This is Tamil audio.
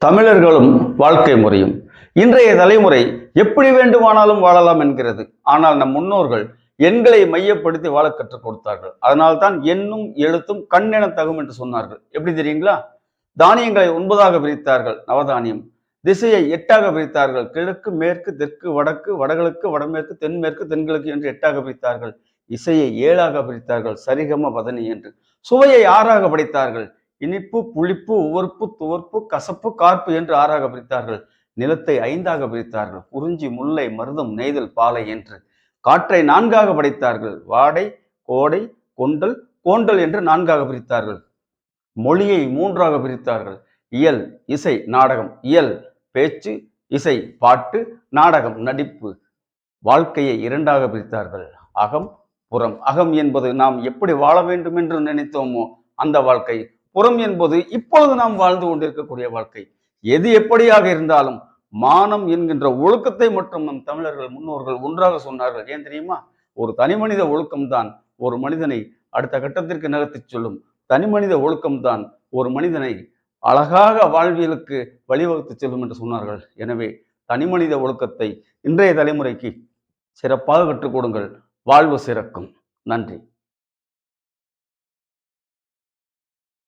தமிழர்களும் வாழ்க்கை முறையும் இன்றைய தலைமுறை எப்படி வேண்டுமானாலும் வாழலாம் என்கிறது. ஆனால் நம் முன்னோர்கள் எண்களை மையப்படுத்தி வாழ கற்றுக் கொடுத்தார்கள். அதனால்தான் எண்ணும் எழுத்தும் கண் என தகும் என்று சொன்னார்கள். எப்படி தெரியுங்களா? தானியங்களை 9ஆக பிரித்தார்கள், நவதானியம். திசையை 8ஆக பிரித்தார்கள், கிழக்கு மேற்கு தெற்கு வடக்கு வடகிழக்கு வடமேற்கு தென்மேற்கு தென்கிழக்கு என்று 8ஆக பிரித்தார்கள். இசையை 7ஆக பிரித்தார்கள், சரிகம பதனி என்று. சுவையை 6ஆக படைத்தார்கள், இனிப்பு புளிப்பு உவர்ப்பு துவர்ப்பு கசப்பு கார்ப்பு என்று 6ஆக பிரித்தார்கள். நிலத்தை 5ஆக பிரித்தார்கள், குறிஞ்சி முல்லை மருதம் நெய்தல் பாலை என்று. காற்றை 4ஆக படைத்தார்கள், வாடை கோடை கொண்டல் கோண்டல் என்று 4ஆக பிரித்தார்கள். மொழியை 3ஆக பிரித்தார்கள், இயல் இசை நாடகம். இயல் பேச்சு, இசை பாட்டு, நாடகம் நடிப்பு. வாழ்க்கையை 2ஆக பிரித்தார்கள், அகம் புறம். அகம் என்பது நாம் எப்படி வாழ வேண்டும் என்று நினைத்தோமோ அந்த வாழ்க்கை. புறம் என்பது இப்பொழுது நாம் வாழ்ந்து கொண்டிருக்கக்கூடிய வாழ்க்கை. எது எப்படியாக இருந்தாலும் மானம் என்கின்ற ஒழுக்கத்தை மட்டும் நம் தமிழர்கள் முன்னோர்கள் ஒன்றாக சொன்னார்கள். ஏன் தெரியுமா? ஒரு தனிமனித ஒழுக்கம்தான் ஒரு மனிதனை அடுத்த கட்டத்திற்கு நகர்த்திச் சொல்லும். தனிமனித ஒழுக்கம்தான் ஒரு மனிதனை அழகாக வாழ்வியலுக்கு வழிவகுத்து செல்லும் என்று சொன்னார்கள். எனவே தனிமனித ஒழுக்கத்தை இன்றைய தலைமுறைக்கு சிறப்பாக கற்றுக் கொடுங்கள். வாழ்வு சிறக்கும். நன்றி.